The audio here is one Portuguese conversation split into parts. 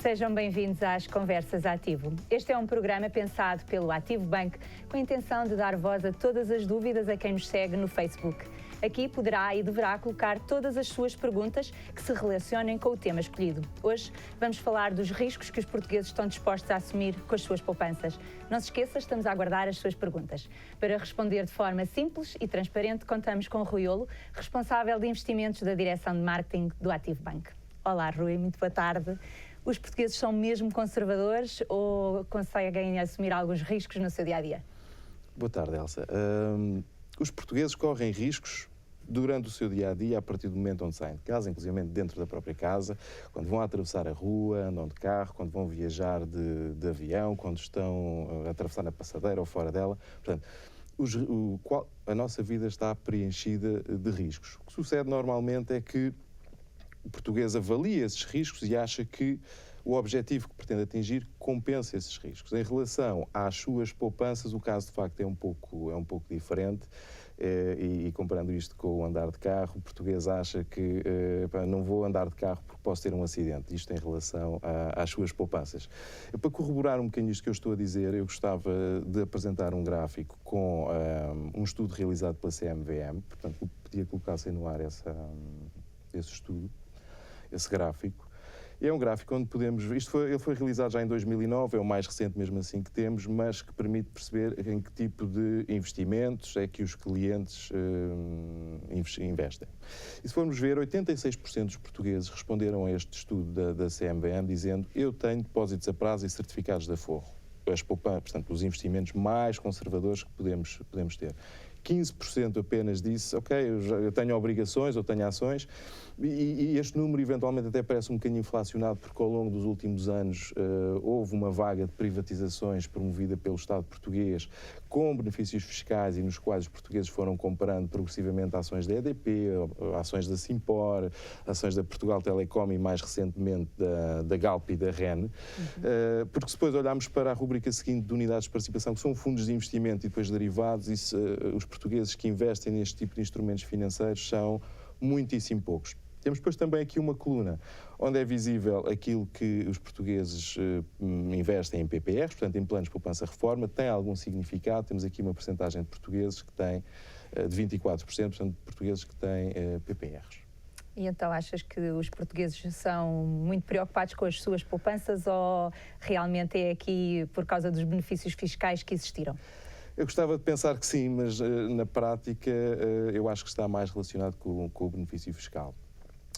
Sejam bem-vindos às Conversas Ativo. Este é um programa pensado pelo Ativo Bank com a intenção de dar voz a todas as dúvidas a quem nos segue no Facebook. Aqui poderá e deverá colocar todas as suas perguntas que se relacionem com o tema escolhido. Hoje vamos falar dos riscos que os portugueses estão dispostos a assumir com as suas poupanças. Não se esqueça, estamos a aguardar as suas perguntas. Para responder de forma simples e transparente, contamos com Rui Olo, responsável de investimentos da Direção de Marketing do Ativo Bank. Olá, Rui, muito boa tarde. Os portugueses são mesmo conservadores ou conseguem assumir alguns riscos no seu dia-a-dia? Boa tarde, Elsa. Os portugueses correm riscos durante o seu dia-a-dia, a partir do momento onde saem de casa, inclusive dentro da própria casa, quando vão atravessar a rua, andam de carro, quando vão viajar de avião, quando estão a atravessar na passadeira ou fora dela. Portanto, a nossa vida está preenchida de riscos. O que sucede normalmente é que o português avalia esses riscos e acha que o objetivo que pretende atingir compensa esses riscos. Em relação às suas poupanças, o caso de facto é um pouco diferente. E comparando isto com o andar de carro, o português acha que não vou andar de carro porque posso ter um acidente. Isto em relação às suas poupanças. Para corroborar um bocadinho isto que eu estou a dizer, eu gostava de apresentar um gráfico com um estudo realizado pela CMVM. Portanto, podia colocar-se no ar esse estudo, esse gráfico. É um gráfico onde podemos... Ele foi realizado já em 2009, é o mais recente mesmo assim que temos, mas que permite perceber em que tipo de investimentos é que os clientes investem. E se formos ver, 86% dos portugueses responderam a este estudo da CMVM dizendo: eu tenho depósitos a prazo e certificados de aforro. Portanto, os investimentos mais conservadores que podemos ter. 15% apenas disse: ok, eu tenho obrigações, eu tenho ações, e este número eventualmente até parece um bocadinho inflacionado, porque ao longo dos últimos anos houve uma vaga de privatizações promovida pelo Estado português com benefícios fiscais e nos quais os portugueses foram comprando progressivamente ações da EDP, ações da Simpor, ações da Portugal Telecom e mais recentemente da Galp e da REN, porque se depois olharmos para a rubrica seguinte de unidades de participação, que são fundos de investimento e depois derivados, os portugueses que investem neste tipo de instrumentos financeiros são muitíssimo poucos. Temos depois também aqui uma coluna onde é visível aquilo que os portugueses investem em PPRs, portanto em planos de poupança-reforma, tem algum significado. Temos aqui uma percentagem de portugueses que têm, de 24%, portanto de portugueses que têm PPRs. E então achas que os portugueses são muito preocupados com as suas poupanças ou realmente é aqui por causa dos benefícios fiscais que existiram? Eu gostava de pensar que sim, mas na prática eu acho que está mais relacionado com o benefício fiscal.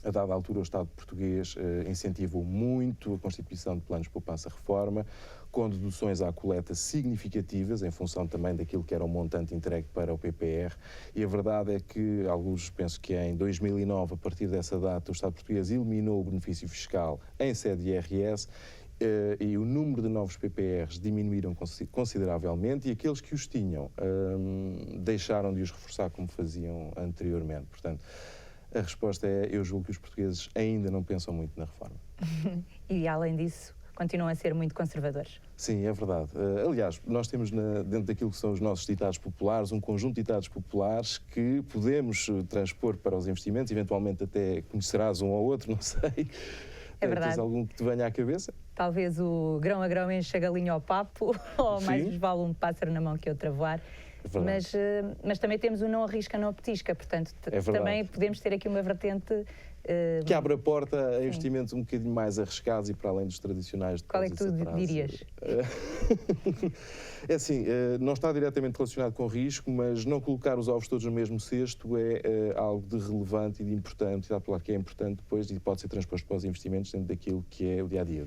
A dada altura, o Estado português incentivou muito a constituição de planos de poupança-reforma, com deduções à coleta significativas, em função também daquilo que era o montante entregue para o PPR, e a verdade é que, alguns penso que em 2009, a partir dessa data, o Estado português eliminou o benefício fiscal em sede de IRS, e o número de novos PPRs diminuíram consideravelmente, e aqueles que os tinham deixaram de os reforçar como faziam anteriormente. Portanto, a resposta é: eu julgo que os portugueses ainda não pensam muito na reforma. E, além disso, continuam a ser muito conservadores. Sim, é verdade. Aliás, nós temos dentro daquilo que são os nossos ditados populares, um conjunto de ditados populares que podemos transpor para os investimentos, eventualmente até conhecerás um ou outro, não sei. É verdade. Tens algum que te venha à cabeça? Talvez o grão a grão enche a galinha ao papo, ou Sim. mais vos vale um pássaro na mão que outro a voar. Mas também temos o não arrisca, não petisca, portanto também podemos ter aqui uma vertente... que abre a porta a investimentos um bocadinho mais arriscados e para além dos tradicionais de Qual é que tu dirias? É assim, não está diretamente relacionado com risco, mas não colocar os ovos todos no mesmo cesto é algo de relevante e de importante, que é importante depois e pode ser transposto para os investimentos dentro daquilo que é o dia-a-dia,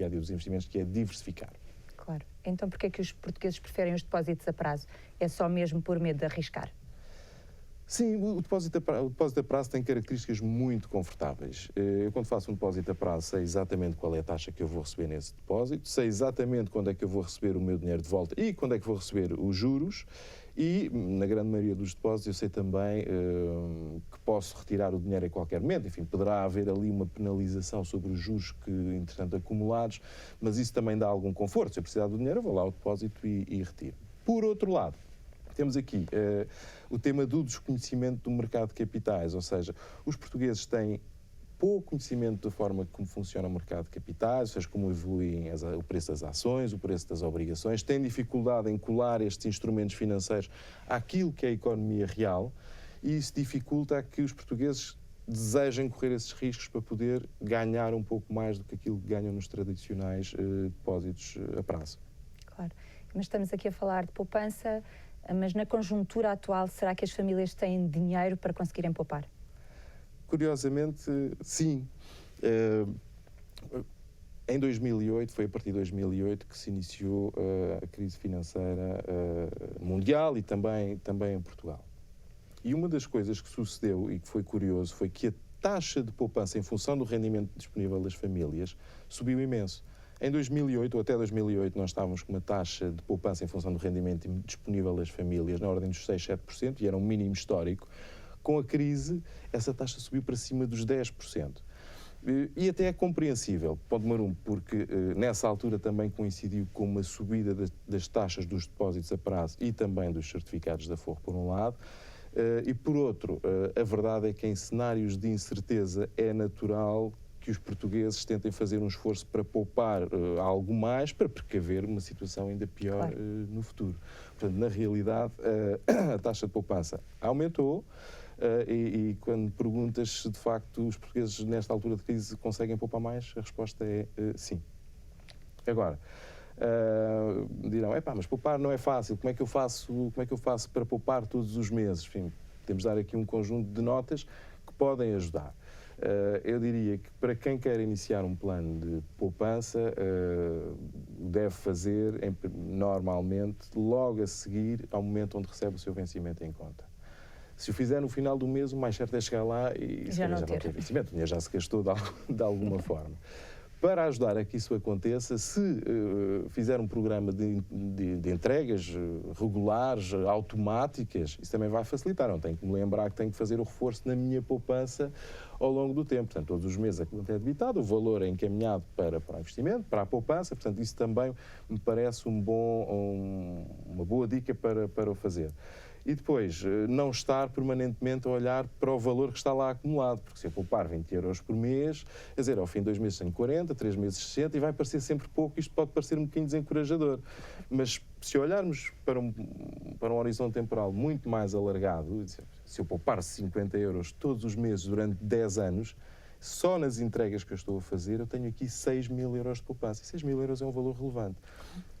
dos investimentos, que é diversificar. Claro. Então porquê é que os portugueses preferem os depósitos a prazo? É só mesmo por medo de arriscar? Sim, o depósito a prazo tem características muito confortáveis. Eu, quando faço um depósito a prazo, sei exatamente qual é a taxa que eu vou receber nesse depósito, sei exatamente quando é que eu vou receber o meu dinheiro de volta e quando é que vou receber os juros, e, na grande maioria dos depósitos, eu sei também que posso retirar o dinheiro a qualquer momento. Enfim, poderá haver ali uma penalização sobre os juros que, entretanto, acumulados, mas isso também dá algum conforto. Se eu precisar do dinheiro, eu vou lá ao depósito e retiro. Por outro lado, temos aqui o tema do desconhecimento do mercado de capitais, ou seja, os portugueses têm pouco conhecimento da forma como funciona o mercado de capitais, ou seja, como evoluem o preço das ações, o preço das obrigações, têm dificuldade em colar estes instrumentos financeiros àquilo que é a economia real, e isso dificulta que os portugueses desejem correr esses riscos para poder ganhar um pouco mais do que aquilo que ganham nos tradicionais depósitos a prazo. Claro, mas estamos aqui a falar de poupança, mas na conjuntura atual, será que as famílias têm dinheiro para conseguirem poupar? Curiosamente, sim. Em 2008, foi a partir de 2008 que se iniciou a crise financeira mundial e também em Portugal. E uma das coisas que sucedeu e que foi curioso foi que a taxa de poupança em função do rendimento disponível das famílias subiu imenso. Em 2008, ou até 2008, nós estávamos com uma taxa de poupança em função do rendimento disponível das famílias na ordem dos 6, 7%, e era um mínimo histórico. Com a crise, essa taxa subiu para cima dos 10%. E até é compreensível, ponto número 1, porque nessa altura também coincidiu com uma subida das taxas dos depósitos a prazo e também dos certificados de aforro, por um lado, e por outro, a verdade é que em cenários de incerteza é natural que os portugueses tentem fazer um esforço para poupar algo mais, para precaver uma situação ainda pior no futuro. Portanto, na realidade, a taxa de poupança aumentou. E quando perguntas se de facto os portugueses nesta altura de crise conseguem poupar mais, a resposta é sim. Agora, dirão, mas poupar não é fácil, como é que eu faço para poupar todos os meses? Enfim, temos de dar aqui um conjunto de notas que podem ajudar. Eu diria que para quem quer iniciar um plano de poupança, deve fazer normalmente logo a seguir ao momento onde recebe o seu vencimento em conta. Se o fizer no final do mês, o mais certo é chegar lá e já não ter vencimento, o dinheiro já se gastou de alguma forma. Para ajudar a que isso aconteça, se fizer um programa de entregas regulares, automáticas, isso também vai facilitar. Não tenho que me lembrar que tenho que fazer o reforço na minha poupança ao longo do tempo. Portanto, todos os meses a conta é debitada, o valor é encaminhado para o investimento, para a poupança. Portanto, isso também me parece uma boa dica para o fazer. E depois, não estar permanentemente a olhar para o valor que está lá acumulado, porque se eu poupar 20 euros por mês, quer dizer, ao fim de 2 meses tenho 40, 3 meses 60 e vai parecer sempre pouco, isto pode parecer um bocadinho desencorajador. Mas se olharmos para um horizonte temporal muito mais alargado, se eu poupar 50 euros todos os meses durante 10 anos, só nas entregas que eu estou a fazer, eu tenho aqui 6.000 euros de poupança. E 6.000 euros é um valor relevante.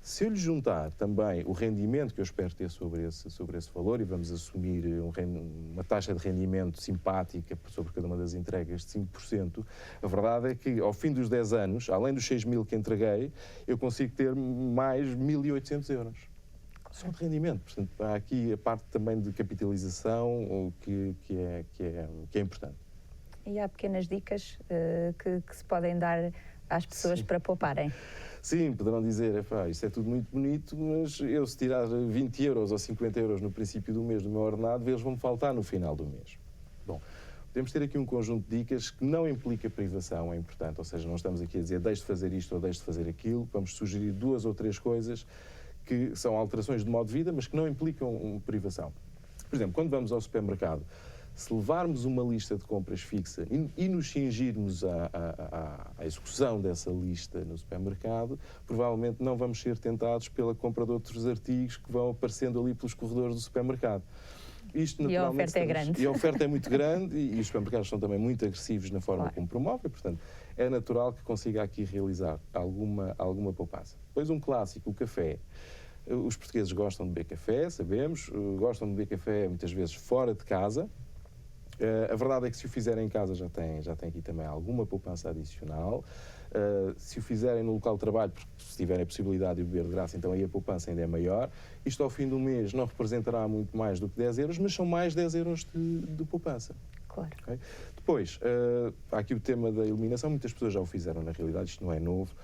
Se eu lhe juntar também o rendimento que eu espero ter sobre esse valor, e vamos assumir uma taxa de rendimento simpática sobre cada uma das entregas de 5%, a verdade é que ao fim dos 10 anos, além dos 6.000 que entreguei, eu consigo ter mais 1.800 euros. Só de rendimento. Portanto, há aqui a parte também de capitalização que é importante. E há pequenas dicas que se podem dar às pessoas para pouparem. Sim, poderão dizer, isto é tudo muito bonito, mas eu se tirar 20 euros ou 50 euros no princípio do mês do meu ordenado, eles vão-me faltar no final do mês. Bom, podemos ter aqui um conjunto de dicas que não implica privação, é importante, ou seja, não estamos aqui a dizer deixe de fazer isto ou deixe de fazer aquilo, vamos sugerir 2 ou 3 coisas que são alterações de modo de vida, mas que não implicam privação. Por exemplo, quando vamos ao supermercado, se levarmos uma lista de compras fixa e nos cingirmos à execução dessa lista no supermercado, provavelmente não vamos ser tentados pela compra de outros artigos que vão aparecendo ali pelos corredores do supermercado. E a oferta é grande. E a oferta é muito grande e os supermercados são também muito agressivos na forma como promovem, portanto, é natural que consiga aqui realizar alguma poupança. Depois um clássico, o café. Os portugueses gostam de beber café, sabemos, gostam de beber café muitas vezes fora de casa. A verdade é que se o fizerem em casa já tem aqui também alguma poupança adicional. Se o fizerem no local de trabalho, porque se tiverem a possibilidade de beber de graça, então aí a poupança ainda é maior. Isto ao fim do mês não representará muito mais do que 10 euros, mas são mais 10 euros de poupança. Claro. Okay? Depois, há aqui o tema da iluminação, muitas pessoas já o fizeram na realidade, isto não é novo.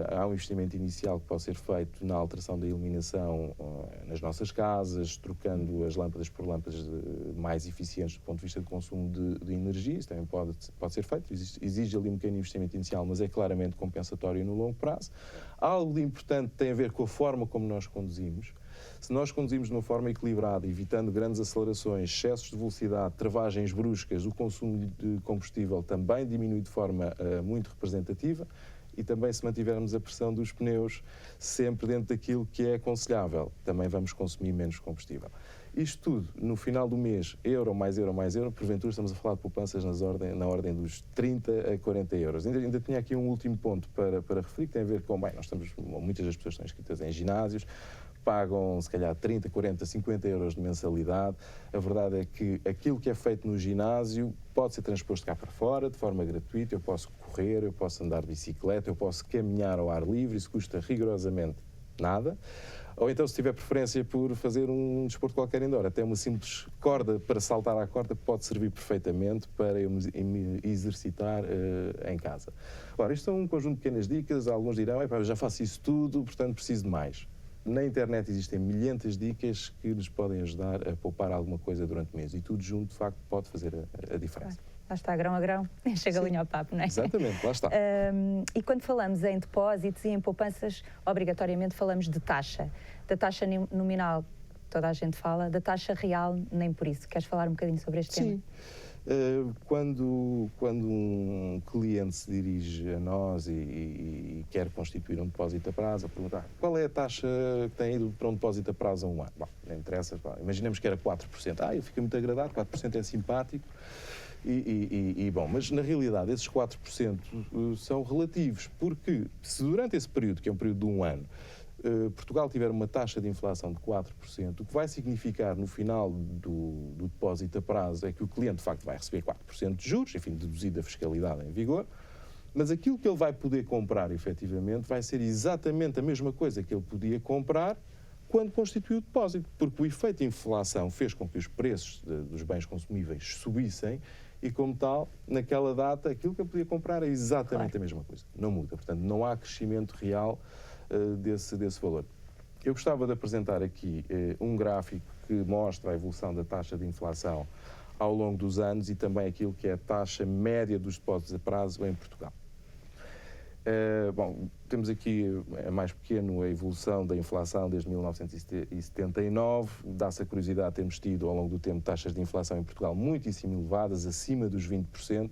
Há um investimento inicial que pode ser feito na alteração da iluminação nas nossas casas, trocando as lâmpadas por lâmpadas mais eficientes do ponto de vista de consumo de energia, isso também pode ser feito, exige ali um pequeno investimento inicial, mas é claramente compensatório no longo prazo. Algo de importante tem a ver com a forma como nós conduzimos. Se nós conduzimos de uma forma equilibrada, evitando grandes acelerações, excessos de velocidade, travagens bruscas, o consumo de combustível também diminui de forma muito representativa, e também se mantivermos a pressão dos pneus sempre dentro daquilo que é aconselhável, também vamos consumir menos combustível. Isto tudo, no final do mês, euro mais euro mais euro, porventura estamos a falar de poupanças na ordem dos 30 a 40 euros. Ainda tinha aqui um último ponto para referir, que tem a ver com, muitas das pessoas estão inscritas em ginásios, pagam se calhar 30, 40, 50 euros de mensalidade. A verdade é que aquilo que é feito no ginásio pode ser transposto cá para fora, de forma gratuita. Eu posso correr, eu posso andar de bicicleta, eu posso caminhar ao ar livre, isso custa rigorosamente nada. Ou então, se tiver preferência por fazer um desporto qualquer indoor, até uma simples corda para saltar à corda pode servir perfeitamente para eu me exercitar em casa. Ora, isto são um conjunto de pequenas dicas. Alguns dirão, eu já faço isso tudo, portanto preciso de mais. Na internet existem milhentas de dicas que nos podem ajudar a poupar alguma coisa durante o mês, e tudo junto, de facto, pode fazer a diferença. Claro. Lá está, grão a grão, chega a linha ao papo, não é? Exatamente, lá está. E quando falamos em depósitos e em poupanças, obrigatoriamente falamos de taxa. Da taxa nominal, toda a gente fala, da taxa real, nem por isso. Queres falar um bocadinho sobre este tema? Sim. Quando um cliente se dirige a nós e quer constituir um depósito a prazo, a perguntar qual é a taxa que tem ido para um depósito a prazo a um ano? Bom, não interessa, imaginemos que era 4%. Eu fico muito agradado, 4% é simpático. Bom, mas na realidade esses 4% são relativos, porque se durante esse período, que é um período de um ano, Portugal tiver uma taxa de inflação de 4%, o que vai significar no final do depósito a prazo é que o cliente de facto vai receber 4% de juros, enfim, deduzida a fiscalidade em vigor, mas aquilo que ele vai poder comprar efetivamente vai ser exatamente a mesma coisa que ele podia comprar quando constituiu o depósito, porque o efeito de inflação fez com que os preços dos bens consumíveis subissem e, como tal, naquela data, aquilo que eu podia comprar é exatamente a mesma coisa. Não muda. Portanto, não há crescimento real desse valor. Eu gostava de apresentar aqui um gráfico que mostra a evolução da taxa de inflação ao longo dos anos e também aquilo que é a taxa média dos depósitos a prazo em Portugal. Bom, temos aqui, é mais pequeno, a evolução da inflação desde 1979. Dá-se a curiosidade, temos tido ao longo do tempo taxas de inflação em Portugal muitíssimo elevadas, acima dos 20%.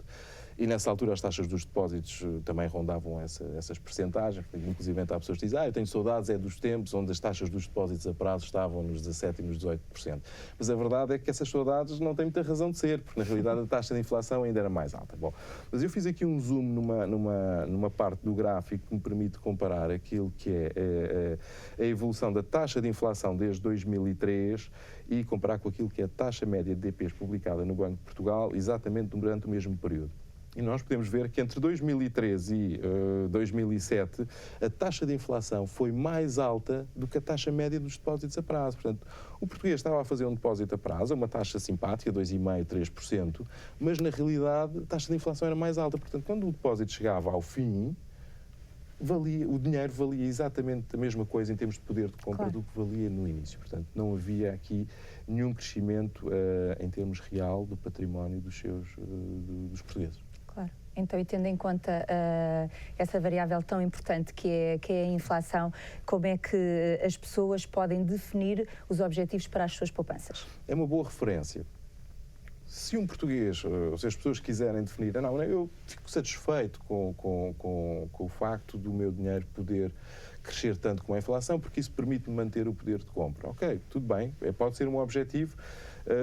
E nessa altura as taxas dos depósitos também rondavam essas percentagens. Inclusive há pessoas que dizem, eu tenho saudades dos tempos onde as taxas dos depósitos a prazo estavam nos 17% e nos 18%. Mas a verdade é que essas saudades não têm muita razão de ser, porque na realidade a taxa de inflação ainda era mais alta. Bom, mas eu fiz aqui um zoom numa parte do gráfico que me permite comparar aquilo que é a evolução da taxa de inflação desde 2003 e comparar com aquilo que é a taxa média de DPs publicada no Banco de Portugal exatamente durante o mesmo período. E nós podemos ver que entre 2013 e 2007 a taxa de inflação foi mais alta do que a taxa média dos depósitos a prazo. Portanto, o português estava a fazer um depósito a prazo, uma taxa simpática, 2,5%, 3%, mas na realidade a taxa de inflação era mais alta. Portanto, quando o depósito chegava ao fim, o dinheiro valia exatamente a mesma coisa em termos de poder de compra do que valia no início. Portanto, não havia aqui nenhum crescimento em termos real do património dos portugueses. Claro. Então, e tendo em conta essa variável tão importante que é a inflação, como é que as pessoas podem definir os objetivos para as suas poupanças? É uma boa referência. Se um português, ou se as pessoas quiserem definir, eu fico satisfeito com o facto do meu dinheiro poder crescer tanto como a inflação, porque isso permite-me manter o poder de compra. Ok, tudo bem, pode ser um objetivo.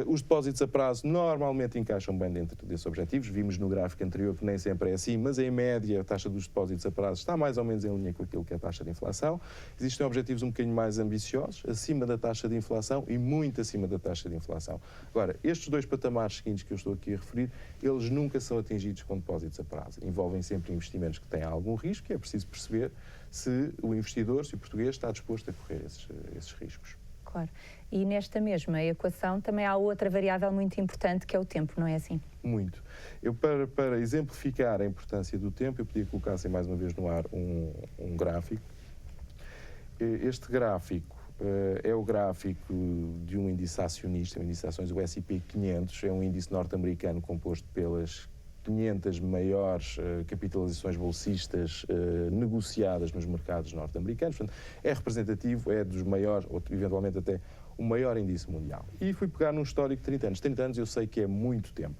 Os depósitos a prazo normalmente encaixam bem dentro desses objetivos. Vimos no gráfico anterior que nem sempre é assim, mas em média a taxa dos depósitos a prazo está mais ou menos em linha com aquilo que é a taxa de inflação. Existem objetivos um bocadinho mais ambiciosos, acima da taxa de inflação e muito acima da taxa de inflação. Agora, estes dois patamares seguintes que eu estou aqui a referir, eles nunca são atingidos com depósitos a prazo. Envolvem sempre investimentos que têm algum risco e é preciso perceber se o investidor, se o português está disposto a correr esses riscos. Claro. E nesta mesma equação também há outra variável muito importante que é o tempo, não é assim? Muito. Eu, para exemplificar a importância do tempo, eu podia colocar assim mais uma vez no ar um gráfico. Este gráfico é o gráfico de um índice acionista, um índice de ações, o S&P 500, é um índice norte-americano composto pelas 500 maiores capitalizações bolsistas negociadas nos mercados norte-americanos. Portanto, é representativo, é dos maiores, ou eventualmente até o maior índice mundial. E fui pegar num histórico de 30 anos. 30 anos eu sei que é muito tempo.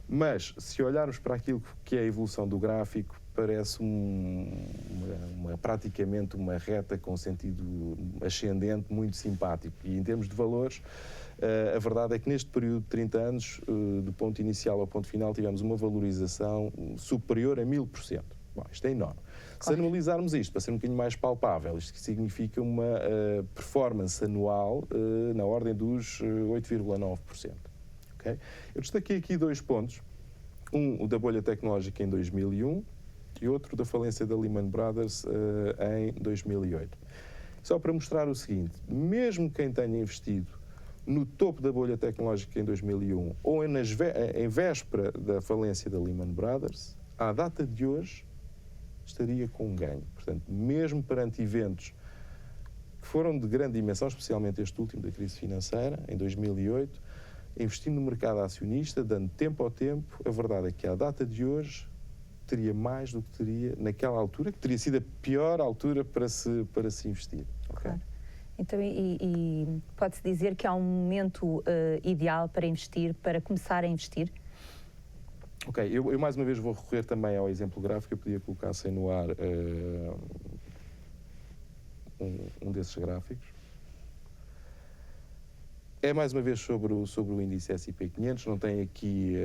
Mas, se olharmos para aquilo que é a evolução do gráfico, parece praticamente uma reta com sentido ascendente muito simpático. E em termos de valores, a verdade é que neste período de 30 anos, do ponto inicial ao ponto final, tivemos uma valorização superior a 1000%. Bom, isto é enorme. Se anualizarmos isto, para ser um bocadinho mais palpável, isto significa uma performance anual na ordem dos 8,9%. Okay? Eu destaquei aqui 2 pontos. Um, o da bolha tecnológica em 2001 e outro da falência da Lehman Brothers em 2008. Só para mostrar o seguinte, mesmo quem tenha investido no topo da bolha tecnológica em 2001 ou em véspera da falência da Lehman Brothers, à data de hoje estaria com um ganho. Portanto, mesmo perante eventos que foram de grande dimensão, especialmente este último da crise financeira, em 2008, investindo no mercado acionista, dando tempo ao tempo, a verdade é que à data de hoje teria mais do que teria naquela altura, que teria sido a pior altura para se investir. Okay? Claro. Então, e pode-se dizer que há um momento ideal para investir, para começar a investir? Ok, eu mais uma vez vou recorrer também ao exemplo gráfico. Eu podia colocar sem no ar um desses gráficos. É mais uma vez sobre o índice S&P 500, não tem aqui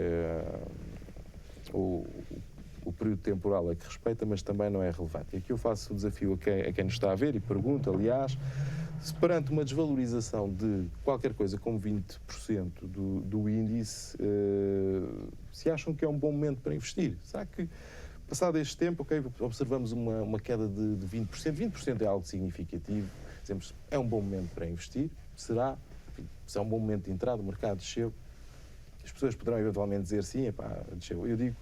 o período temporal a que respeita, mas também não é relevante. E aqui eu faço o desafio a quem nos está a ver e pergunto, aliás, se perante uma desvalorização de qualquer coisa como 20% do índice, se acham que é um bom momento para investir. Será que, passado este tempo, observamos uma queda de 20%? 20% é algo significativo. Dizemos, é um bom momento para investir? Será? Se é um bom momento de entrada, o mercado desceu. As pessoas poderão eventualmente dizer sim, desceu. Eu digo,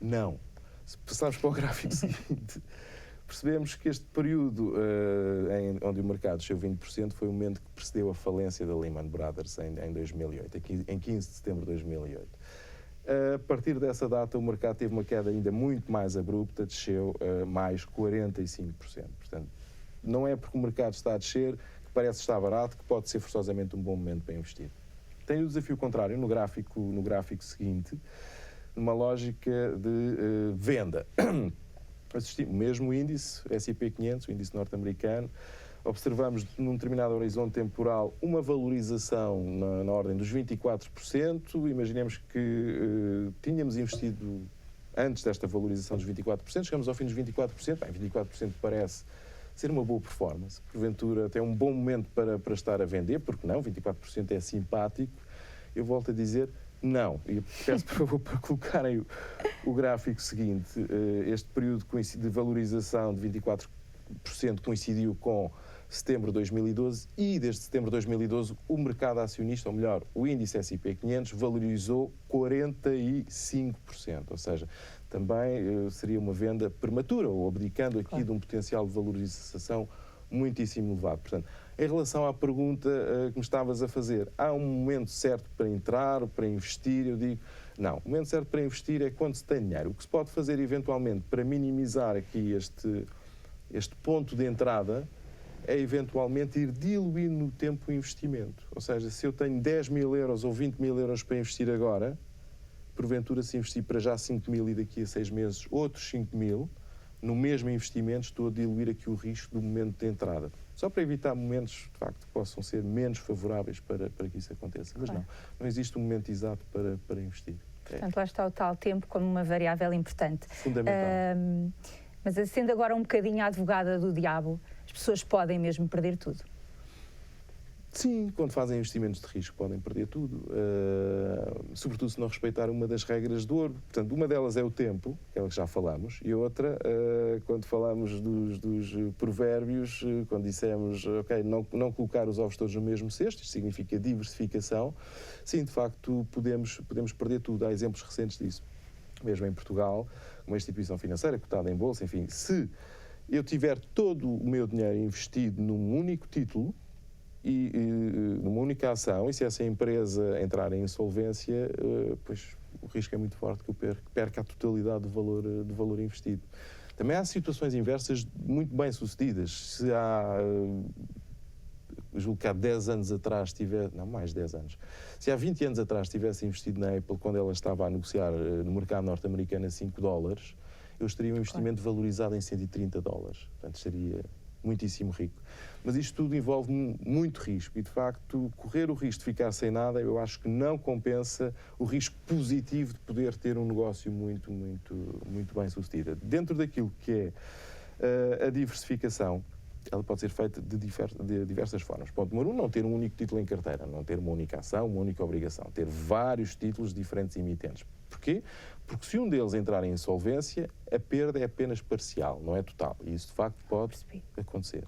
não. Se passarmos para o gráfico seguinte, percebemos que este período onde o mercado desceu 20% foi o momento que precedeu a falência da Lehman Brothers em 2008, em 15 de setembro de 2008. A partir dessa data, o mercado teve uma queda ainda muito mais abrupta, desceu mais 45%. Portanto, não é porque o mercado está a descer que parece estar barato, que pode ser forçosamente um bom momento para investir. Tem o desafio contrário no gráfico seguinte, numa lógica de venda. O mesmo índice, S&P 500, o índice norte-americano, observamos num determinado horizonte temporal uma valorização na ordem dos 24%. Imaginemos que tínhamos investido antes desta valorização dos 24%, chegamos ao fim dos 24%. 24% parece ser uma boa performance. Porventura, até um bom momento para estar a vender, porque não? 24% é simpático. Eu volto a dizer, não. E peço, por favor, para colocarem o gráfico seguinte. Este período de valorização de 24% coincidiu com setembro de 2012 e desde setembro de 2012 o mercado acionista, ou melhor, o índice S&P 500 valorizou 45%. Ou seja, também seria uma venda prematura ou abdicando aqui de um potencial de valorização muitíssimo elevado. Portanto, em relação à pergunta que me estavas a fazer, há um momento certo para entrar, para investir? Eu digo, não. O momento certo para investir é quando se tem dinheiro. O que se pode fazer, eventualmente, para minimizar aqui este ponto de entrada, é, eventualmente, ir diluindo no tempo o investimento. Ou seja, se eu tenho 10 mil euros ou 20 mil euros para investir agora, porventura, se investir para já 5 mil e daqui a 6 meses outros 5 mil, no mesmo investimento estou a diluir aqui o risco do momento de entrada. Só para evitar momentos, de facto, que possam ser menos favoráveis para que isso aconteça. Mas não existe um momento exato para investir. Portanto, lá está o tal tempo como uma variável importante. Fundamental. Mas sendo agora um bocadinho a advogada do diabo, as pessoas podem mesmo perder tudo. Sim, quando fazem investimentos de risco podem perder tudo, sobretudo se não respeitar uma das regras do ouro. Portanto, uma delas é o tempo, que é o que já falamos, e outra, quando falamos dos provérbios, quando dissemos, ok, não colocar os ovos todos no mesmo cesto, isto significa diversificação, sim, de facto, podemos perder tudo. Há exemplos recentes disso. Mesmo em Portugal, uma instituição financeira cotada em bolsa, enfim, se eu tiver todo o meu dinheiro investido num único título, e numa única ação, e se essa empresa entrar em insolvência, pois o risco é muito forte que eu perca a totalidade do valor investido. Também há situações inversas muito bem sucedidas. Se há, julgo que há 10 anos atrás não, mais de 10 anos. Se há 20 anos atrás tivesse investido na Apple quando ela estava a negociar no mercado norte-americano a $5, eu estaria um investimento valorizado em $130. Portanto, seria muitíssimo rico. Mas isto tudo envolve muito risco e, de facto, correr o risco de ficar sem nada, eu acho que não compensa o risco positivo de poder ter um negócio muito bem sucedido. Dentro daquilo que é a diversificação, ela pode ser feita de diversas formas. Ponto número 1, não ter um único título em carteira, não ter uma única ação, uma única obrigação, ter vários títulos de diferentes emitentes. Porquê? Porque se um deles entrar em insolvência, a perda é apenas parcial, não é total. E isso, de facto, pode acontecer.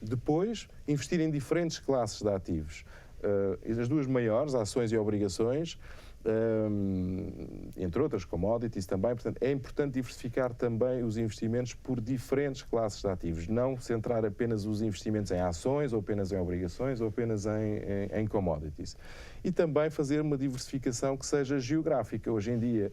Depois, investir em diferentes classes de ativos. As duas maiores, ações e obrigações, entre outras, commodities também. Portanto, é importante diversificar também os investimentos por diferentes classes de ativos. Não centrar apenas os investimentos em ações, ou apenas em obrigações, ou apenas em commodities. E também fazer uma diversificação que seja geográfica. Hoje em dia,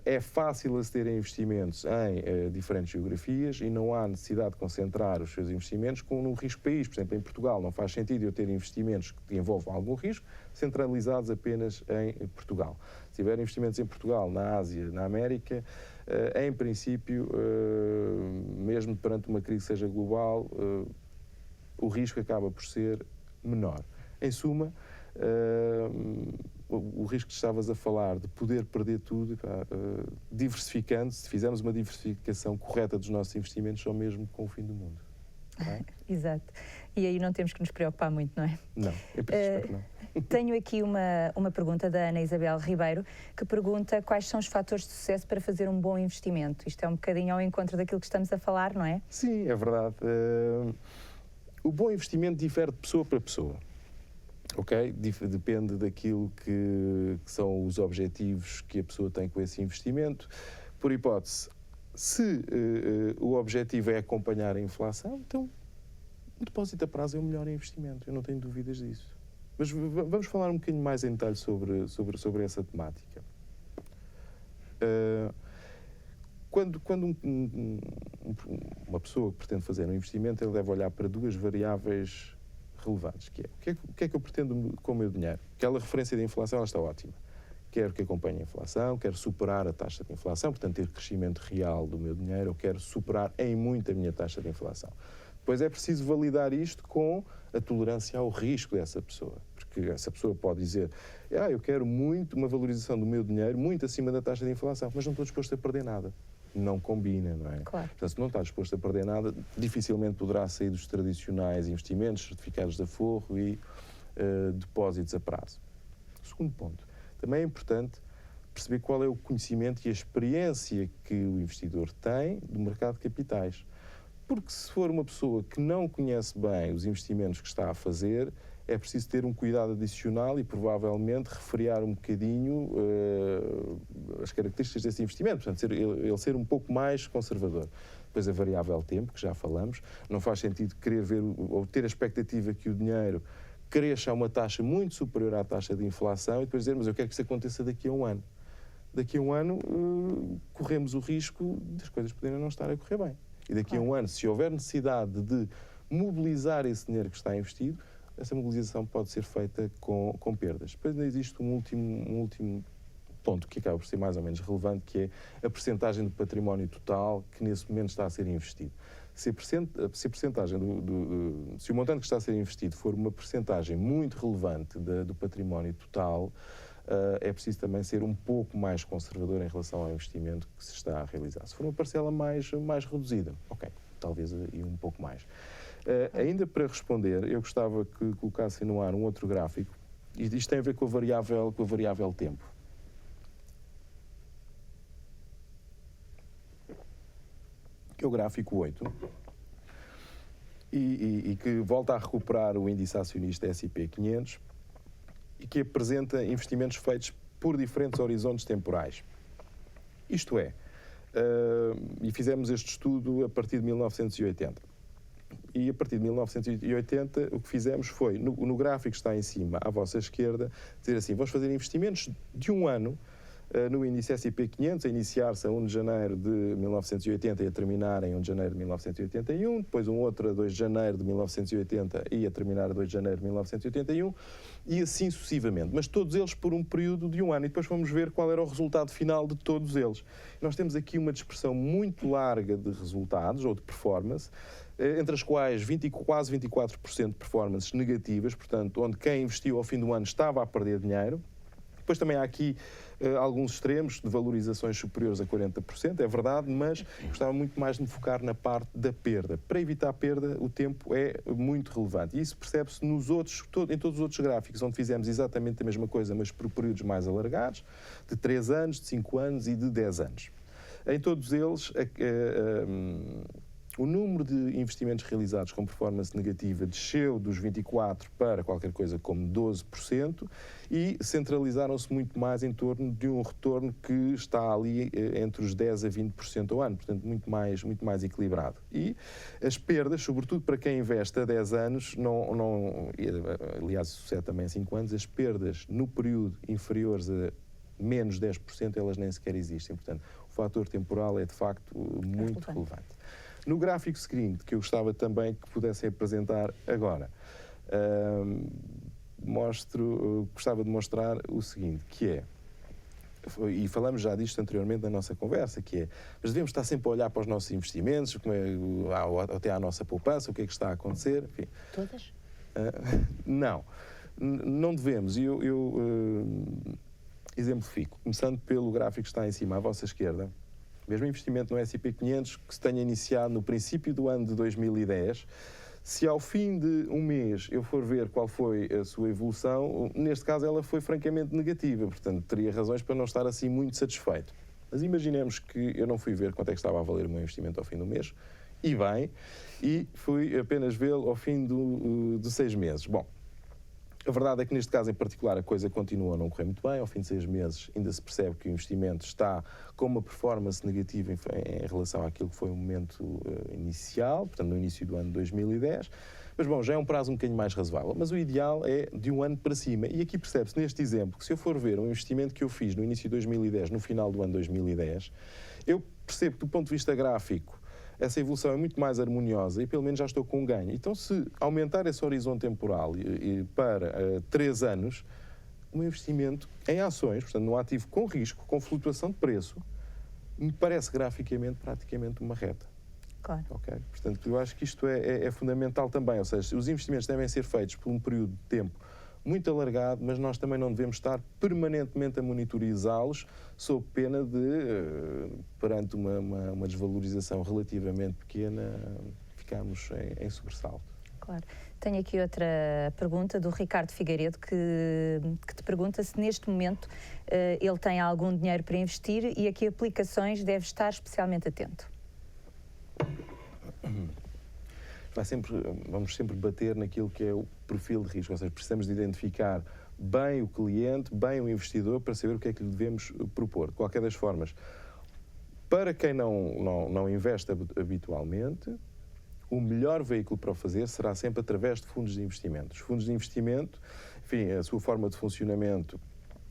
é fácil aceder a investimentos em diferentes geografias e não há necessidade de concentrar os seus investimentos num risco país. Por exemplo, em Portugal não faz sentido eu ter investimentos que envolvam algum risco centralizados apenas em Portugal. Se tiver investimentos em Portugal, na Ásia, na América, em princípio, mesmo perante uma crise que seja global, o risco acaba por ser menor. Em suma, o risco que estavas a falar de poder perder tudo, diversificando, se fizermos uma diversificação correta dos nossos investimentos, só mesmo com o fim do mundo. É? Exato. E aí não temos que nos preocupar muito, não é? Não, em princípio não. Tenho aqui uma pergunta da Ana Isabel Ribeiro, que pergunta quais são os fatores de sucesso para fazer um bom investimento. Isto é um bocadinho ao encontro daquilo que estamos a falar, não é? Sim, é verdade. O bom investimento difere de pessoa para pessoa. Ok? Depende daquilo que são os objetivos que a pessoa tem com esse investimento. Por hipótese, se o objetivo é acompanhar a inflação, então o depósito a prazo é o melhor investimento. Eu não tenho dúvidas disso. Mas vamos falar um bocadinho mais em detalhe sobre essa temática. Quando uma pessoa que pretende fazer um investimento, ele deve olhar para duas variáveis relevantes, que é o que é que eu pretendo com o meu dinheiro. Aquela referência de inflação, ela está ótima. Quero que acompanhe a inflação, quero superar a taxa de inflação, portanto ter crescimento real do meu dinheiro, eu quero superar em muito a minha taxa de inflação. Depois é preciso validar isto com a tolerância ao risco dessa pessoa, porque essa pessoa pode dizer, eu quero muito uma valorização do meu dinheiro muito acima da taxa de inflação, mas não estou disposto a perder nada. Não combina, não é? Claro. Portanto, se não está disposto a perder nada, dificilmente poderá sair dos tradicionais investimentos, certificados de aforro e depósitos a prazo. Segundo ponto, também é importante perceber qual é o conhecimento e a experiência que o investidor tem do mercado de capitais. Porque se for uma pessoa que não conhece bem os investimentos que está a fazer, é preciso ter um cuidado adicional e provavelmente refriar um bocadinho as características desse investimento, portanto, ele ser um pouco mais conservador. Depois a variável tempo, que já falamos, não faz sentido querer ver ou ter a expectativa que o dinheiro cresça a uma taxa muito superior à taxa de inflação e depois dizer, mas eu quero que isso aconteça daqui a um ano. Daqui a um ano corremos o risco das coisas poderem não estar a correr bem. E daqui a um ano, se houver necessidade de mobilizar esse dinheiro que está investido, essa mobilização pode ser feita com perdas. Depois ainda existe um último ponto que acaba por ser mais ou menos relevante, que é a percentagem do património total que nesse momento está a ser investido. Se o montante que está a ser investido for uma percentagem muito relevante do património total, é preciso também ser um pouco mais conservador em relação ao investimento que se está a realizar. Se for uma parcela mais reduzida, ok, talvez aí um pouco mais. Ainda para responder, eu gostava que colocassem no ar um outro gráfico, e isto tem a ver com a variável tempo. Que é o gráfico 8, e que volta a recuperar o índice acionista S&P 500 e que apresenta investimentos feitos por diferentes horizontes temporais. Isto é, e fizemos este estudo a partir de 1980. E a partir de 1980 o que fizemos foi, no gráfico que está em cima, à vossa esquerda, dizer assim, vamos fazer investimentos de um ano, no índice S&P 500, a iniciar-se a 1 de janeiro de 1980 e a terminar em 1 de janeiro de 1981, depois um outro a 2 de janeiro de 1980 e a terminar a 2 de janeiro de 1981, e assim sucessivamente, mas todos eles por um período de um ano, e depois vamos ver qual era o resultado final de todos eles. Nós temos aqui uma dispersão muito larga de resultados, ou de performance, entre as quais quase 24% de performances negativas, portanto, onde quem investiu ao fim do ano estava a perder dinheiro. Depois também há aqui alguns extremos de valorizações superiores a 40%, é verdade, mas gostava muito mais de me focar na parte da perda. Para evitar a perda, o tempo é muito relevante. E isso percebe-se em todos os outros gráficos, onde fizemos exatamente a mesma coisa, mas por períodos mais alargados, de 3 anos, de 5 anos e de 10 anos. Em todos eles, o número de investimentos realizados com performance negativa desceu dos 24% para qualquer coisa como 12% e centralizaram-se muito mais em torno de um retorno que está ali entre os 10% a 20% ao ano, portanto muito mais equilibrado. E as perdas, sobretudo para quem investe a 10 anos, aliás sucede também a 5 anos, as perdas no período inferiores a menos 10%, elas nem sequer existem. Portanto, o fator temporal é de facto muito relevante. No gráfico seguinte, que eu gostava também que pudessem apresentar agora, gostava de mostrar o seguinte, que é, e falamos já disto anteriormente na nossa conversa, que é, mas devemos estar sempre a olhar para os nossos investimentos, até à nossa poupança, o que é que está a acontecer, enfim. Todas? Não devemos. Eu exemplifico, começando pelo gráfico que está em cima, à vossa esquerda. Mesmo investimento no S&P 500 que se tenha iniciado no princípio do ano de 2010, se ao fim de um mês eu for ver qual foi a sua evolução, neste caso ela foi francamente negativa, portanto teria razões para não estar assim muito satisfeito. Mas imaginemos que eu não fui ver quanto é que estava a valer o meu investimento ao fim do mês, e fui apenas vê-lo ao fim de 6 meses. Bom, a verdade é que neste caso em particular a coisa continua a não correr muito bem. Ao fim de 6 meses ainda se percebe que o investimento está com uma performance negativa em relação àquilo que foi o momento inicial, portanto no início do ano de 2010. Mas bom, já é um prazo um bocadinho mais razoável. Mas o ideal é de um ano para cima. E aqui percebe-se neste exemplo que se eu for ver um investimento que eu fiz no início de 2010, no final do ano 2010, eu percebo que do ponto de vista gráfico essa evolução é muito mais harmoniosa e pelo menos já estou com um ganho. Então, se aumentar esse horizonte temporal para 3 anos, o meu investimento em ações, portanto, num ativo com risco, com flutuação de preço, me parece graficamente praticamente uma reta. Claro. Okay? Portanto, eu acho que isto é fundamental também, ou seja, os investimentos devem ser feitos por um período de tempo muito alargado, mas nós também não devemos estar permanentemente a monitorizá-los sob pena de, perante uma desvalorização relativamente pequena, ficarmos em sobressalto. Claro. Tenho aqui outra pergunta do Ricardo Figueiredo que te pergunta se neste momento ele tem algum dinheiro para investir e a que aplicações deve estar especialmente atento. Vamos sempre bater naquilo que é o perfil de risco, ou seja, precisamos de identificar bem o cliente, bem o investidor, para saber o que é que lhe devemos propor. De qualquer das formas, para quem não investe habitualmente, o melhor veículo para o fazer será sempre através de fundos de investimento. Os fundos de investimento, enfim, a sua forma de funcionamento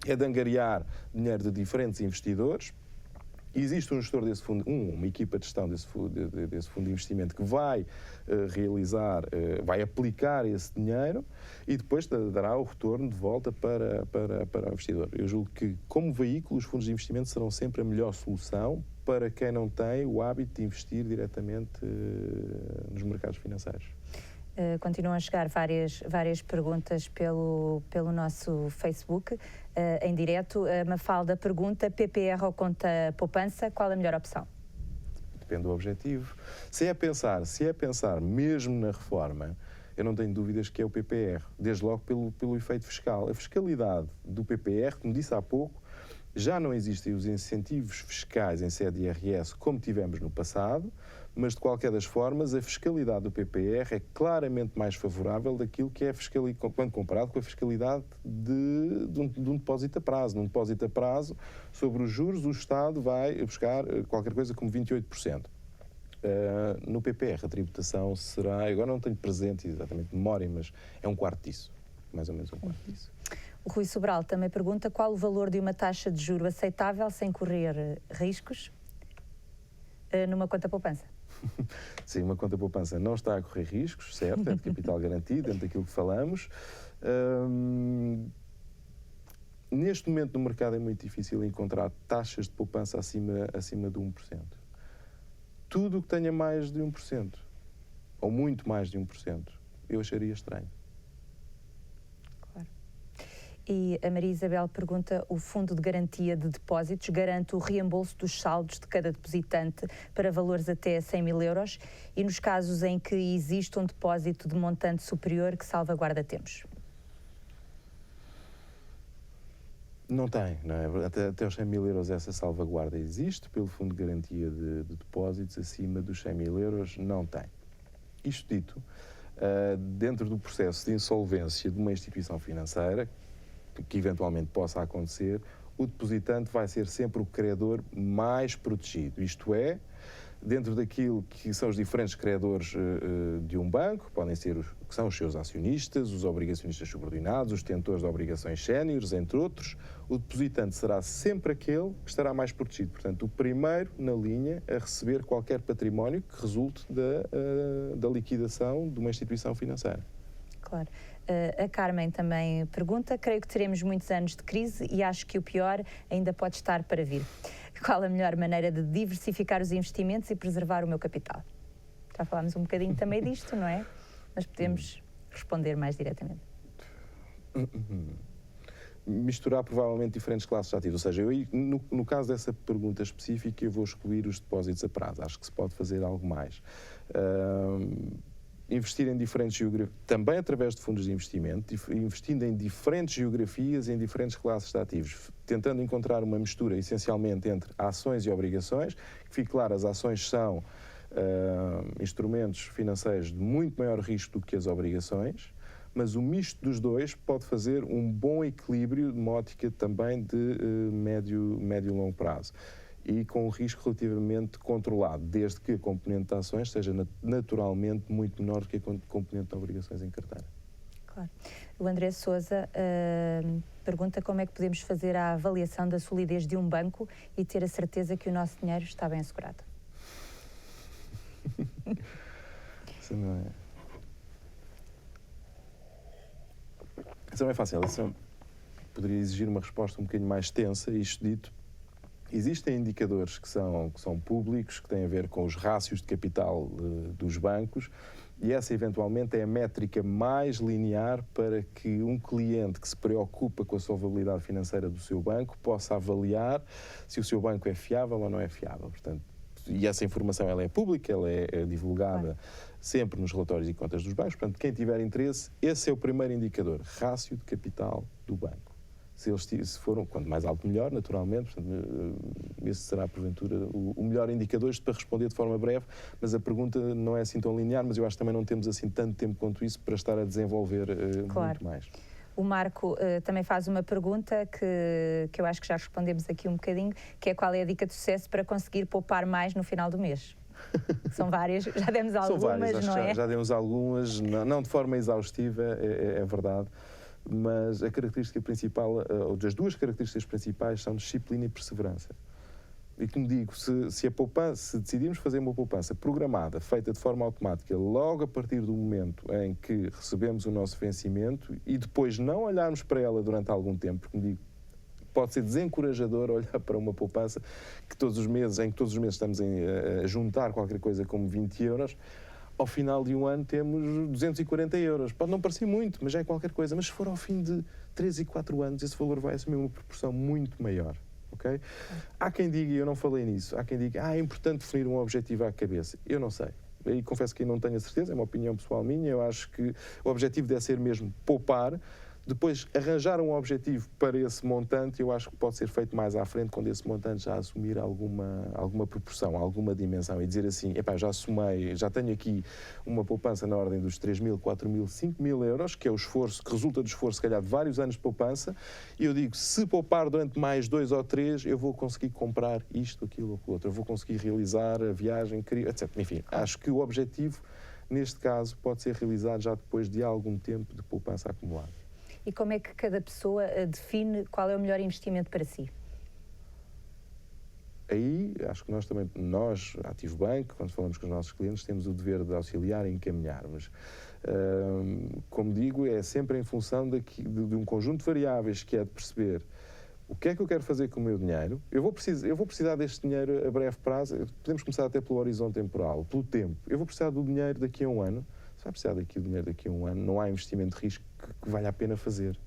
é de angariar dinheiro de diferentes investidores. Existe um gestor desse fundo, uma equipa de gestão desse fundo de investimento que vai vai aplicar esse dinheiro e depois dará o retorno de volta para o investidor. Eu julgo que, como veículo, os fundos de investimento serão sempre a melhor solução para quem não tem o hábito de investir diretamente nos mercados financeiros. Continuam a chegar várias perguntas pelo nosso Facebook, em direto. A Mafalda pergunta, PPR ou conta poupança, qual a melhor opção? Depende do objetivo. Se é pensar mesmo na reforma, eu não tenho dúvidas que é o PPR, desde logo pelo efeito fiscal. A fiscalidade do PPR, como disse há pouco, já não existem os incentivos fiscais em sede de IRS como tivemos no passado, mas de qualquer das formas a fiscalidade do PPR é claramente mais favorável daquilo que é a fiscalidade, quando comparado com a fiscalidade de um depósito a prazo. Num depósito a prazo, sobre os juros, o Estado vai buscar qualquer coisa como 28%. No PPR a tributação será, agora não tenho presente exatamente memória, mas é um quarto disso, mais ou menos um quarto disso. O Rui Sobral também pergunta qual o valor de uma taxa de juro aceitável sem correr riscos numa conta poupança. Sim, uma conta poupança não está a correr riscos, certo, é de capital garantido, dentro daquilo que falamos. Neste momento no mercado é muito difícil encontrar taxas de poupança acima de 1%. Tudo o que tenha mais de 1%, ou muito mais de 1%, eu acharia estranho. Claro. E a Maria Isabel pergunta, o Fundo de Garantia de Depósitos garante o reembolso dos saldos de cada depositante para valores até 100 mil euros e nos casos em que existe um depósito de montante superior, que salvaguarda temos? Não tem, não é? Até os 100 mil euros essa salvaguarda existe, pelo Fundo de Garantia de Depósitos, acima dos 100 mil euros não tem. Isto dito, dentro do processo de insolvência de uma instituição financeira, que eventualmente possa acontecer, o depositante vai ser sempre o credor mais protegido, isto é, dentro daquilo que são os diferentes credores de um banco, podem ser que são os seus acionistas, os obrigacionistas subordinados, os detentores de obrigações séniores, entre outros, o depositante será sempre aquele que estará mais protegido. Portanto, o primeiro na linha a receber qualquer património que resulte da liquidação de uma instituição financeira. Claro. A Carmen também pergunta, creio que teremos muitos anos de crise e acho que o pior ainda pode estar para vir. Qual a melhor maneira de diversificar os investimentos e preservar o meu capital? Já falámos um bocadinho também disto, não é? Mas podemos responder mais diretamente. Misturar provavelmente diferentes classes de ativos, ou seja, no caso dessa pergunta específica eu vou excluir os depósitos a prazo, acho que se pode fazer algo mais. Investir em diferentes geografias, também através de fundos de investimento, investindo em diferentes geografias, em diferentes classes de ativos, tentando encontrar uma mistura essencialmente entre ações e obrigações. Que fique claro, as ações são instrumentos financeiros de muito maior risco do que as obrigações, mas o misto dos dois pode fazer um bom equilíbrio de uma ótica também de médio e longo prazo. E com um risco relativamente controlado, desde que a componente de ações seja naturalmente muito menor do que a componente de obrigações em carteira. Claro. O André Sousa pergunta como é que podemos fazer a avaliação da solidez de um banco e ter a certeza que o nosso dinheiro está bem assegurado. Isso não é... Isso não é fácil. Isso poderia exigir uma resposta um bocadinho mais extensa, isto dito. Existem indicadores que são públicos, que têm a ver com os rácios de capital dos bancos, e essa eventualmente é a métrica mais linear para que um cliente que se preocupa com a solvabilidade financeira do seu banco possa avaliar se o seu banco é fiável ou não é fiável. Portanto, e essa informação ela é pública, ela é divulgada sempre nos relatórios e contas dos bancos. Portanto, quem tiver interesse, esse é o primeiro indicador, rácio de capital do banco. Se foram, quanto mais alto melhor, naturalmente, portanto, esse será porventura o melhor indicador, isto para responder de forma breve, mas a pergunta não é assim tão linear, mas eu acho que também não temos assim tanto tempo quanto isso para estar a desenvolver muito mais. O Marco também faz uma pergunta que eu acho que já respondemos aqui um bocadinho, que é qual é a dica de sucesso para conseguir poupar mais no final do mês? São várias, já demos algumas, São várias, não é? Já demos algumas, não de forma exaustiva, é verdade. Mas a característica principal, ou das duas características principais, são disciplina e perseverança. E como digo, se decidirmos fazer uma poupança programada, feita de forma automática, logo a partir do momento em que recebemos o nosso vencimento e depois não olharmos para ela durante algum tempo, porque, como digo, pode ser desencorajador olhar para uma poupança em que todos os meses estamos a juntar qualquer coisa como 20 euros, ao final de um ano temos 240 euros. Pode não parecer muito, mas já é qualquer coisa. Mas se for ao fim de 3 e 4 anos, esse valor vai assumir uma proporção muito maior. Okay? Há quem diga, e eu não falei nisso, há quem diga, é importante definir um objetivo à cabeça. Eu não sei. E confesso que não tenho a certeza, é uma opinião pessoal minha. Eu acho que o objetivo deve ser mesmo poupar, Depois, arranjar um objetivo para esse montante, eu acho que pode ser feito mais à frente, quando esse montante já assumir alguma proporção, alguma dimensão, e dizer assim, epá, já somei, já tenho aqui uma poupança na ordem dos 3.000, 4.000, 5.000 euros, que é o esforço, que resulta do esforço, se calhar, de vários anos de poupança, e eu digo, se poupar durante mais 2 ou 3, eu vou conseguir comprar isto, aquilo ou aquilo outro, eu vou conseguir realizar a viagem, etc. Enfim, acho que o objetivo, neste caso, pode ser realizado já depois de algum tempo de poupança acumulada. E como é que cada pessoa define qual é o melhor investimento para si? Aí, acho que nós, Ativo Bank, quando falamos com os nossos clientes, temos o dever de auxiliar e encaminhar, mas, como digo, é sempre em função de um conjunto de variáveis, que é de perceber o que é que eu quero fazer com o meu dinheiro. Eu vou precisar deste dinheiro a breve prazo, podemos começar até pelo horizonte temporal, pelo tempo. Eu vou precisar do dinheiro daqui a um ano. Se vai precisar do dinheiro daqui a um ano, não há investimento de risco que valha a pena fazer.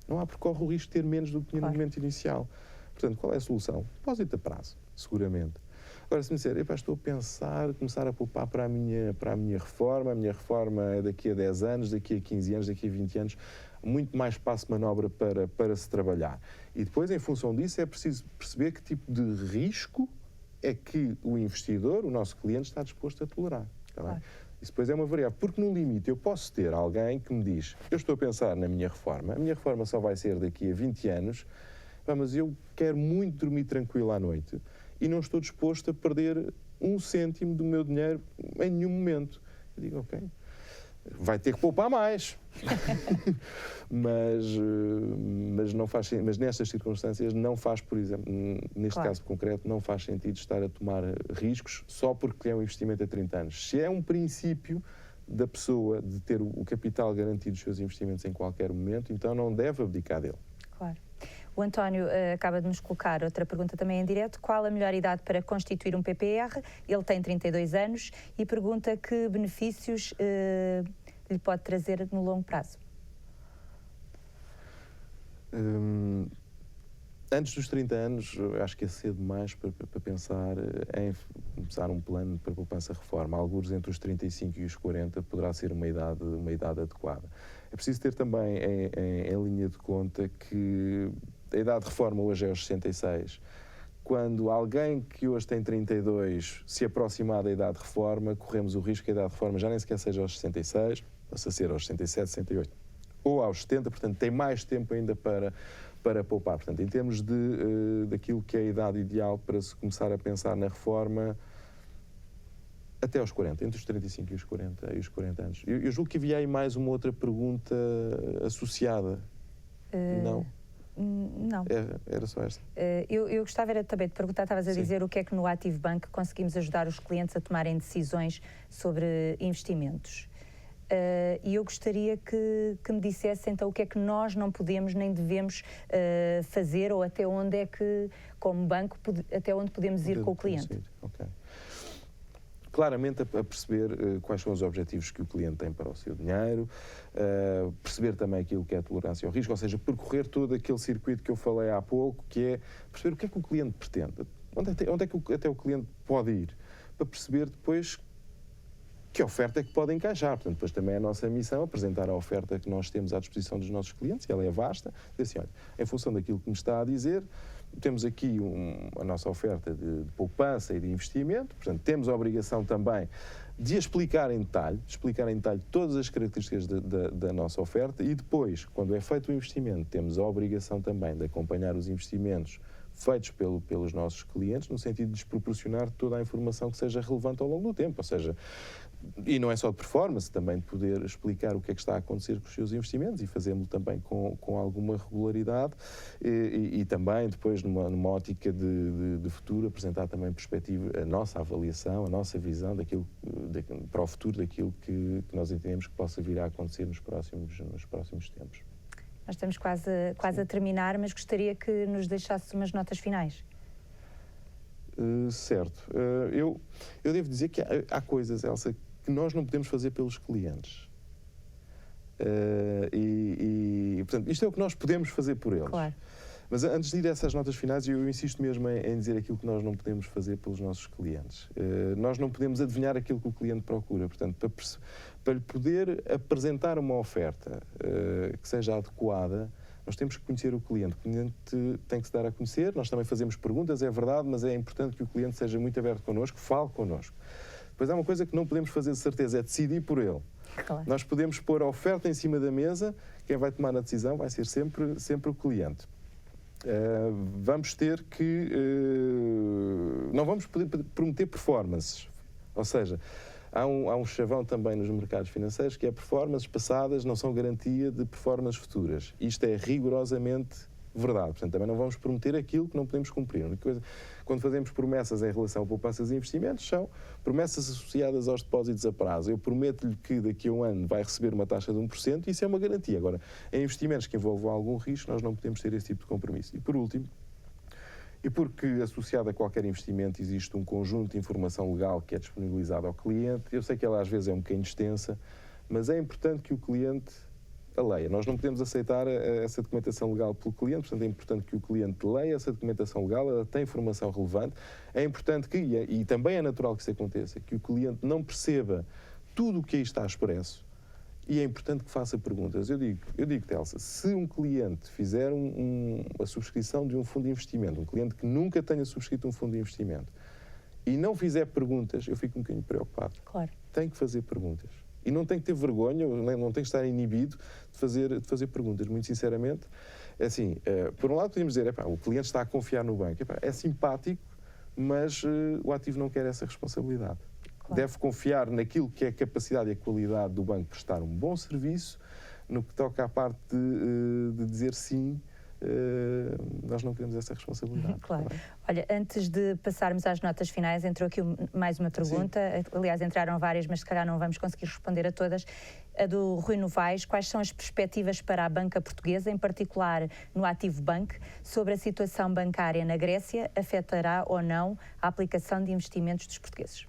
Não há, porque corre o risco de ter menos do que tinha no momento inicial. Portanto, qual é a solução? Depósito a prazo, seguramente. Agora, se me disser, estou a pensar, começar a poupar para a minha reforma é daqui a 10 anos, daqui a 15 anos, daqui a 20 anos, muito mais espaço de manobra para se trabalhar. E depois, em função disso, é preciso perceber que tipo de risco é que o investidor, o nosso cliente, está disposto a tolerar. Está bem? Isso depois é uma variável, porque no limite eu posso ter alguém que me diz, eu estou a pensar na minha reforma, a minha reforma só vai ser daqui a 20 anos, mas eu quero muito dormir tranquilo à noite e não estou disposto a perder 1 cêntimo do meu dinheiro em nenhum momento. Eu digo, ok, vai ter que poupar mais. mas não faz, mas nestas circunstâncias não faz, por exemplo, neste caso concreto, não faz sentido estar a tomar riscos só porque é um investimento a 30 anos. Se é um princípio da pessoa de ter o capital garantido dos seus investimentos em qualquer momento, então não deve abdicar dele. Claro. O António acaba de nos colocar outra pergunta também em direto. Qual a melhor idade para constituir um PPR? Ele tem 32 anos e pergunta que benefícios lhe pode trazer no longo prazo. Antes dos 30 anos, acho que é cedo demais para pensar em começar um plano para poupança-reforma. Alguns entre os 35 e os 40 poderá ser uma idade adequada. É preciso ter também em linha de conta que a idade de reforma hoje é aos 66. Quando alguém que hoje tem 32 se aproximar da idade de reforma, corremos o risco que a idade de reforma já nem sequer seja aos 66, possa ser aos 67, 68 ou aos 70, portanto tem mais tempo ainda para poupar. Portanto, em termos daquilo que é a idade ideal para se começar a pensar na reforma, até aos 40, entre os 35 e os 40 anos. Eu julgo que havia aí mais uma outra pergunta associada. Não? Não. Era só esta. Eu gostava também de perguntar, estavas a dizer o que é que no Ativo Bank conseguimos ajudar os clientes a tomarem decisões sobre investimentos. E eu gostaria que me dissesse então o que é que nós não podemos nem devemos fazer, ou até onde é que, como banco, até onde podemos ir com o cliente. Okay. Claramente a perceber quais são os objetivos que o cliente tem para o seu dinheiro, perceber também aquilo que é a tolerância ao risco, ou seja, percorrer todo aquele circuito que eu falei há pouco, que é perceber o que é que o cliente pretende, onde é que até o cliente pode ir, para perceber depois que oferta é que pode encaixar. Portanto, depois também é a nossa missão apresentar a oferta que nós temos à disposição dos nossos clientes, e ela é vasta, dizer assim, olha, em função daquilo que me está a dizer, temos aqui a nossa oferta de poupança e de investimento, portanto, temos a obrigação também de explicar em detalhe todas as características da nossa oferta, e depois, quando é feito o investimento, temos a obrigação também de acompanhar os investimentos feitos pelos nossos clientes, no sentido de lhes proporcionar toda a informação que seja relevante ao longo do tempo, ou seja, e não é só de performance, também de poder explicar o que é que está a acontecer com os seus investimentos e fazê-lo também com alguma regularidade e também depois numa ótica de futuro apresentar também perspectiva, a nossa avaliação, a nossa visão para o futuro daquilo que nós entendemos que possa vir a acontecer nos próximos tempos. Nós estamos quase a terminar, mas gostaria que nos deixasse umas notas finais. Certo. Eu devo dizer que há coisas, Elsa, que nós não podemos fazer pelos clientes. Portanto, isto é o que nós podemos fazer por eles. Claro. Mas antes de ir a essas notas finais, eu insisto mesmo em dizer aquilo que nós não podemos fazer pelos nossos clientes. Nós não podemos adivinhar aquilo que o cliente procura. Portanto, Para lhe poder apresentar uma oferta que seja adequada, nós temos que conhecer o cliente tem que se dar a conhecer, nós também fazemos perguntas, é verdade, mas é importante que o cliente seja muito aberto connosco, fale connosco. Depois há uma coisa que não podemos fazer de certeza, é decidir por ele. Claro. Nós podemos pôr a oferta em cima da mesa, quem vai tomar a decisão vai ser sempre o cliente. Vamos ter que... não vamos poder prometer performances, ou seja, há um chavão também nos mercados financeiros que é performances passadas não são garantia de performances futuras. Isto é rigorosamente verdade. Portanto, também não vamos prometer aquilo que não podemos cumprir. A única coisa, quando fazemos promessas em relação a poupanças e investimentos, são promessas associadas aos depósitos a prazo. Eu prometo-lhe que daqui a um ano vai receber uma taxa de 1% e isso é uma garantia. Agora, em investimentos que envolvam algum risco, nós não podemos ter esse tipo de compromisso. E por último, e porque associado a qualquer investimento existe um conjunto de informação legal que é disponibilizado ao cliente, eu sei que ela às vezes é um bocadinho extensa, mas é importante que o cliente a leia. Nós não podemos aceitar essa documentação legal pelo cliente, portanto é importante que o cliente leia essa documentação legal, ela tem informação relevante. É importante que, e também é natural que isso aconteça, que o cliente não perceba tudo o que aí está expresso e é importante que faça perguntas. Eu digo, Telsa, se um cliente fizer a subscrição de um fundo de investimento, um cliente que nunca tenha subscrito um fundo de investimento e não fizer perguntas, eu fico um bocadinho preocupado. Claro. Tem que fazer perguntas. E não tem que ter vergonha, não tem que estar inibido de fazer perguntas. Muito sinceramente, é assim, por um lado podemos dizer, o cliente está a confiar no banco. É simpático, mas o ativo não quer essa responsabilidade. Claro. Deve confiar naquilo que é a capacidade e a qualidade do banco prestar um bom serviço, no que toca à parte de dizer sim. Nós não queremos essa responsabilidade. Claro. Olha, antes de passarmos às notas finais, entrou aqui mais uma pergunta. Sim. Aliás, entraram várias, mas se calhar não vamos conseguir responder a todas. A do Rui Novaes: quais são as perspectivas para a banca portuguesa, em particular no Ativo Bank, sobre a situação bancária na Grécia? Afetará ou não a aplicação de investimentos dos portugueses?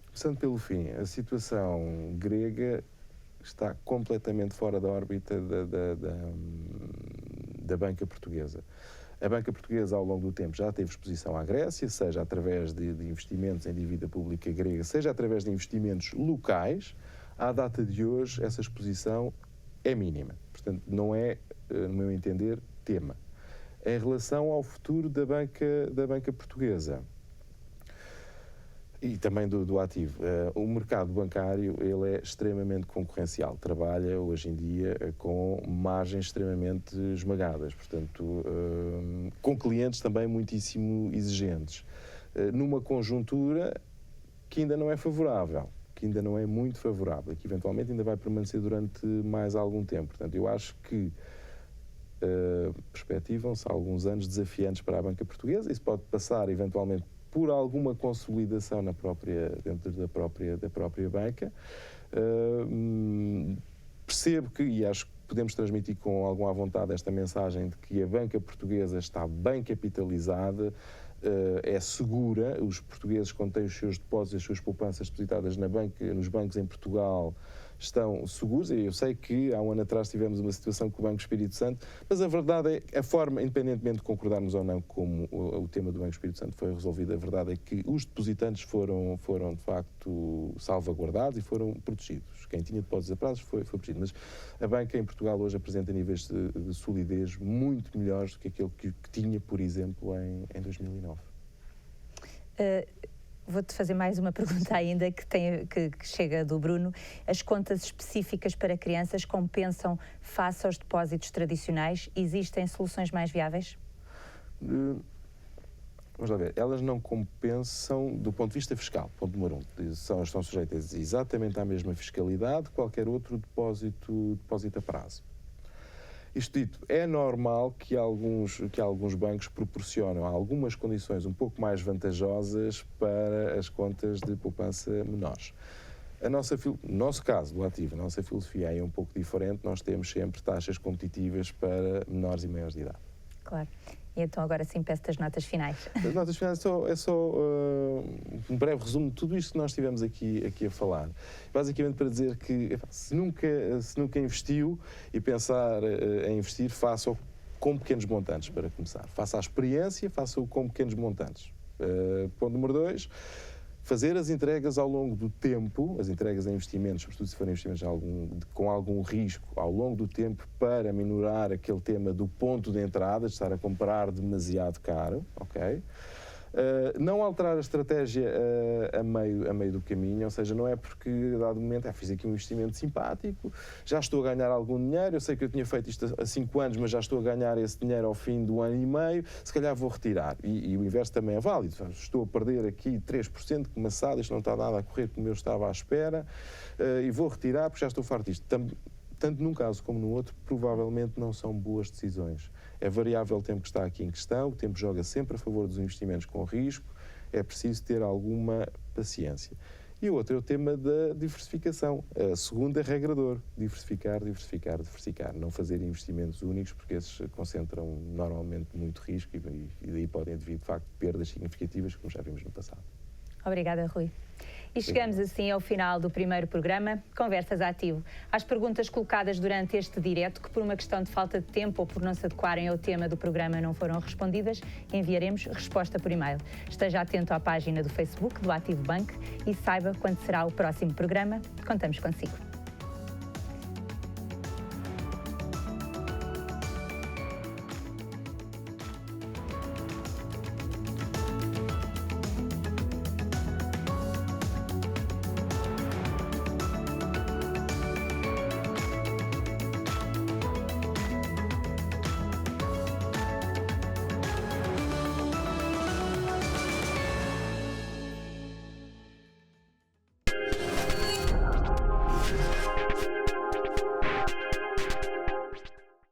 Começando pelo fim, a situação grega está completamente fora da órbita da banca portuguesa. A banca portuguesa, ao longo do tempo, já teve exposição à Grécia, seja através de investimentos em dívida pública grega, seja através de investimentos locais. À data de hoje, essa exposição é mínima. Portanto, não é, no meu entender, tema. Em relação ao futuro da banca portuguesa e também do ativo, o mercado bancário ele é extremamente concorrencial, trabalha hoje em dia com margens extremamente esmagadas, portanto, com clientes também muitíssimo exigentes, numa conjuntura que ainda não é favorável, que ainda não é muito favorável, que eventualmente ainda vai permanecer durante mais algum tempo. Portanto, eu acho que perspectivam-se alguns anos desafiantes para a banca portuguesa. Isso pode passar eventualmente por alguma consolidação dentro da própria banca. Percebo que, e acho que podemos transmitir com alguma vontade esta mensagem de que a banca portuguesa está bem capitalizada, é segura. Os portugueses, quando têm os seus depósitos, as suas poupanças depositadas nos bancos em Portugal, estão seguros. Eu sei que há um ano atrás tivemos uma situação com o Banco Espírito Santo, mas a verdade é, a forma, independentemente de concordarmos ou não como o tema do Banco Espírito Santo foi resolvido, a verdade é que os depositantes foram de facto salvaguardados e foram protegidos. Quem tinha depósitos a prazo foi protegido. Mas a banca em Portugal hoje apresenta níveis de solidez muito melhores do que aquele que tinha, por exemplo, em 2009. Vou-te fazer mais uma pergunta ainda que chega do Bruno. As contas específicas para crianças compensam face aos depósitos tradicionais? Existem soluções mais viáveis? Vamos lá ver. Elas não compensam do ponto de vista fiscal, ponto número 1. Estão sujeitas exatamente à mesma fiscalidade que qualquer outro depósito a prazo. Isto dito, é normal que alguns bancos proporcionam algumas condições um pouco mais vantajosas para as contas de poupança menores. No nosso caso, do ativo, a nossa filosofia é um pouco diferente. Nós temos sempre taxas competitivas para menores e maiores de idade. Claro. E então agora sim peço-te as notas finais. As notas finais é só um breve resumo de tudo isto que nós estivemos aqui a falar. Basicamente para dizer que se nunca investiu e pensar em investir, faça-o com pequenos montantes para começar. Faça a experiência, faça-o com pequenos montantes. Ponto número 2, Fazer as entregas ao longo do tempo, as entregas em investimentos, sobretudo se forem investimentos com algum risco, ao longo do tempo, para minorar aquele tema do ponto de entrada, de estar a comprar demasiado caro, ok? Não alterar a estratégia a meio do caminho, ou seja, não é porque a dado momento fiz aqui um investimento simpático, já estou a ganhar algum dinheiro, eu sei que eu tinha feito isto há 5 anos, mas já estou a ganhar esse dinheiro ao fim do ano e meio, se calhar vou retirar. E o inverso também é válido, estou a perder aqui 3% de maçada, isto não está nada a correr como eu estava à espera, e vou retirar porque já estou farto disto. Tanto num caso como no outro, provavelmente não são boas decisões. É variável o tempo que está aqui em questão, o tempo joga sempre a favor dos investimentos com risco, é preciso ter alguma paciência. E o outro é o tema da diversificação. A segunda é regrador, diversificar. Não fazer investimentos únicos, porque esses concentram normalmente muito risco e daí podem vir, de facto, perdas significativas, como já vimos no passado. Obrigada, Rui. E chegamos assim ao final do primeiro programa, Conversas Ativo. Às perguntas colocadas durante este direto, que por uma questão de falta de tempo ou por não se adequarem ao tema do programa não foram respondidas, enviaremos resposta por e-mail. Esteja atento à página do Facebook do Ativo Bank e saiba quando será o próximo programa. Contamos consigo.